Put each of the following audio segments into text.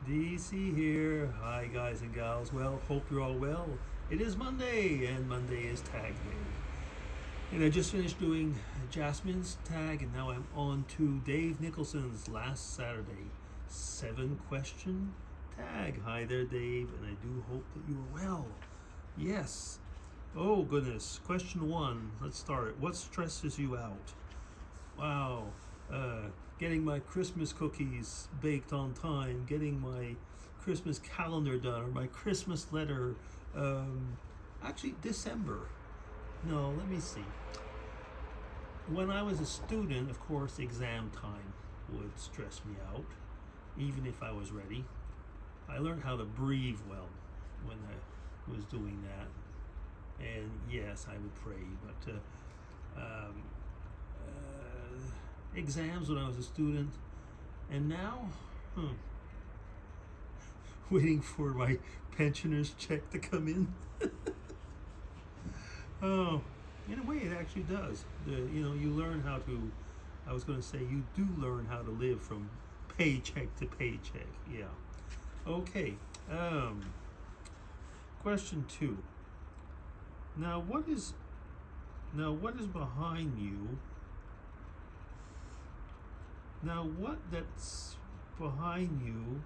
DC here. Hi, guys and gals. Well, hope you're all well. It is Monday, and Monday is Tag Day. And I just finished doing Jasmine's tag, and now I'm on to Dave Nicholson's last Saturday 7-question tag. Hi there, Dave, and I do hope that you are well. Yes. Oh, goodness. Question 1. Let's start. What stresses you out? Wow. Getting my Christmas cookies baked on time, getting my Christmas calendar done, or my Christmas letter. Actually, December. No, let me see. When I was a student, of course, exam time would stress me out, even if I was ready. I learned how to breathe well when I was doing that. And yes, I would pray, but exams when I was a student, and now, waiting for my pensioner's check to come in. Oh, in a way, it actually does. You learn how to. I was going to say you do learn how to live from paycheck to paycheck. Yeah. Okay. Question 2. Now, what is behind you? Now, what that's behind you,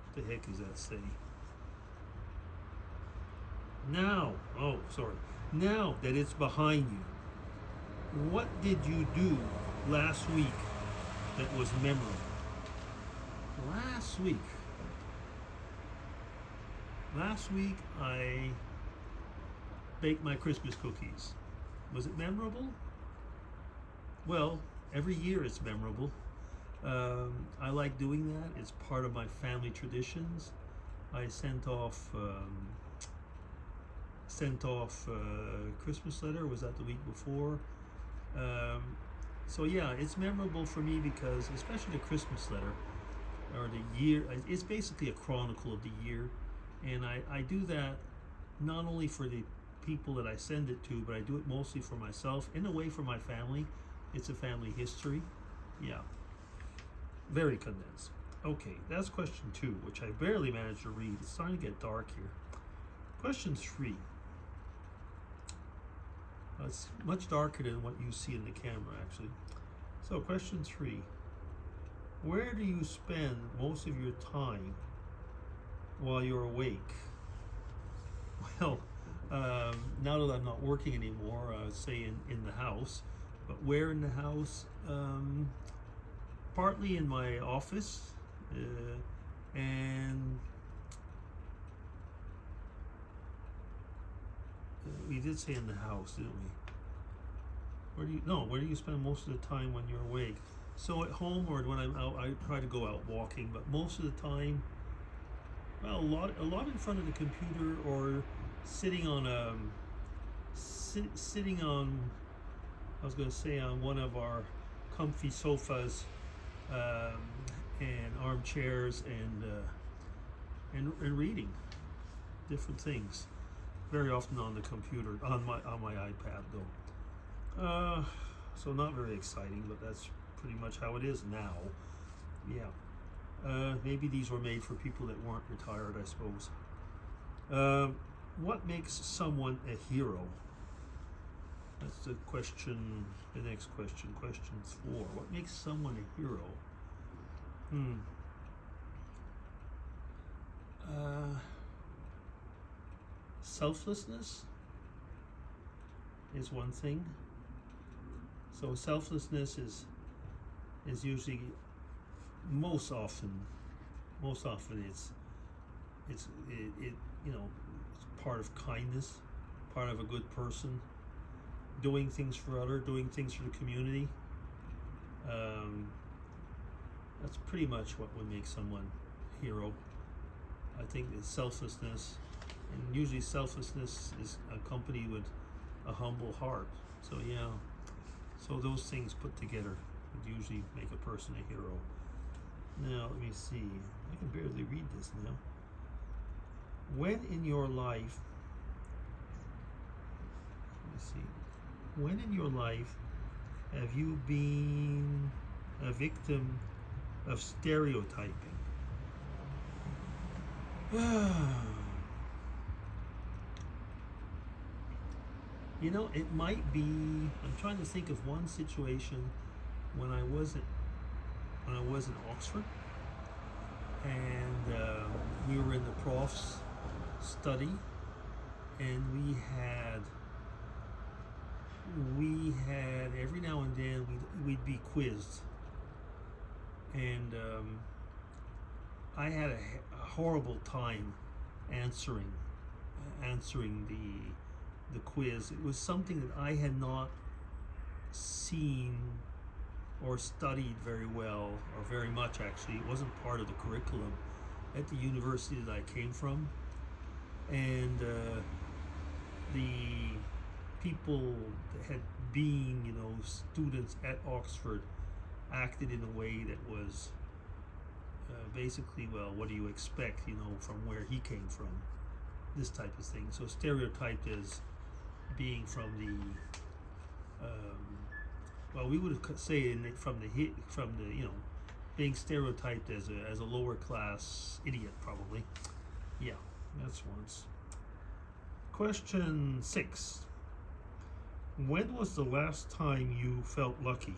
what the heck is that saying? Now that it's behind you, what did you do last week that was memorable? Last week I baked my Christmas cookies. Was it memorable? Well, every year it's memorable. I like doing that. It's part of my family traditions. I sent off Christmas letter. Was that the week before? So yeah, it's memorable for me because, especially the Christmas letter or the year, it's basically a chronicle of the year, and I do that not only for the people that I send it to, but I do it mostly for myself, in a way for my family. It's a family history. Yeah. Very condensed. Okay, that's question 2, which I barely managed to read. It's starting to get dark here. Question 3. It's much darker than what you see in the camera, actually. So, question 3. Where do you spend most of your time while you're awake? Well, now that I'm not working anymore, I would say in the house. But where in the house? Partly in my office, and we did say in the house, didn't we? Where do you spend most of the time when you're awake? So at home or when I'm out, I try to go out walking, but most of the time, well, a lot in front of the computer, or sitting on I was going to say, on one of our comfy sofas, and armchairs, and reading different things. Very often on the computer, on my iPad though. So not very exciting, but that's pretty much how it is now. Yeah. Maybe these were made for people that weren't retired, I suppose. What makes someone a hero? That's the question. The next question, question 4. What makes someone a hero? Selflessness is one thing. So selflessness is usually most often it's part of kindness, part of a good person, doing things for others, doing things for the community. That's pretty much what would make someone a hero. I think it's selflessness, and usually selflessness is accompanied with a humble heart. So yeah, so those things put together would usually make a person a hero. Now let me see. I can barely read this now. When in your life have you been a victim of stereotyping? You know, it might be. I'm trying to think of one situation when I was in Oxford, and we were in the prof's study, and we had every now and then we'd be quizzed, and I had a horrible time answering the quiz. It was something that I had not seen or studied very well, or very much actually. It wasn't part of the curriculum at the university that I came from, and the people that had been, students at Oxford acted in a way that was basically, well, what do you expect, from where he came from, this type of thing. So stereotyped as being from the well, we would say being stereotyped as a lower class idiot, probably. Yeah, that's once. Question 6. When was the last time you felt lucky?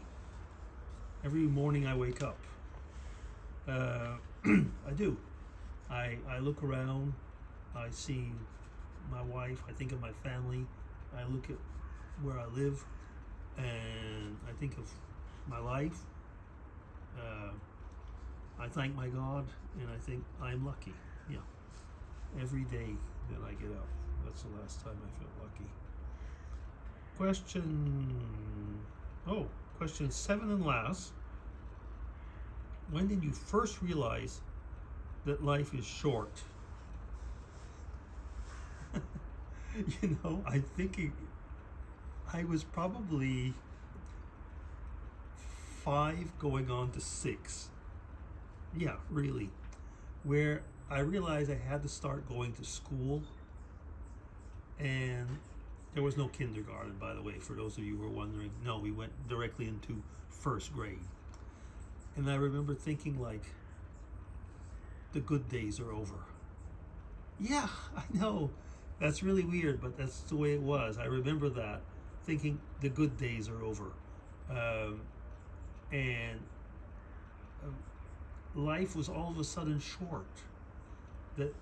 Every morning I wake up. I do. I look around. I see my wife. I think of my family. I look at where I live, and I think of my life. I thank my God, and I think I'm lucky. Yeah. Every day that I get up. That's the last time I felt lucky. Question 7 and last. When did you first realize that life is short? I'm thinking I was probably 5 going on to 6. Yeah, really. Where I realized I had to start going to school, and there was no kindergarten, by the way, for those of you who are wondering. No, we went directly into first grade. And I remember thinking, like, the good days are over. Yeah, I know. That's really weird, but that's the way it was. I remember that, thinking the good days are over. And life was all of a sudden short. That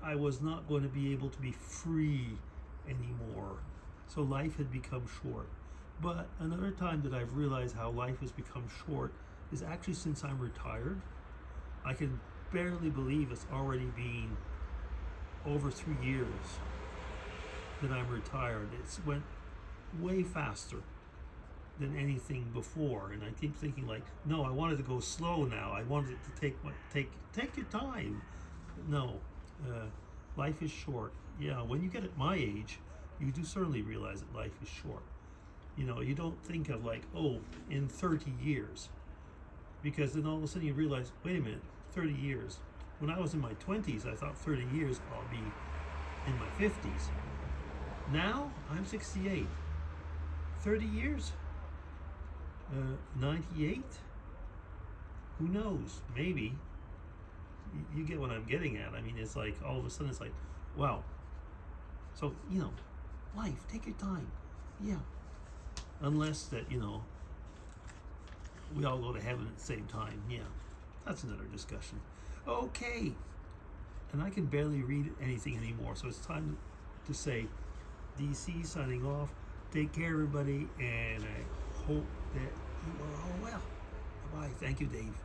I was not going to be able to be free anymore. So life had become short. But another time that I've realized how life has become short is actually since I'm retired. I can barely believe it's already been over 3 years that I'm retired. It's went way faster than anything before, and I keep thinking, like, no, I wanted to go slow now. I wanted it to take your time. No, life is short. Yeah, when you get at my age, you do certainly realize that life is short. You don't think of, like, oh, in 30 years, because then all of a sudden you realize, wait a minute, 30 years. When I was in my 20s, I thought 30 years I'll be in my 50s. Now I'm 68. 30 years? 98? Who knows? Maybe. You get what I'm getting at. I mean, it's like all of a sudden it's like, wow. So, life, take your time. Yeah. Unless that, we all go to heaven at the same time. Yeah. That's another discussion. Okay. And I can barely read anything anymore, so it's time to say DC signing off. Take care, everybody, and I hope that you are all well. Bye-bye. Thank you, Dave.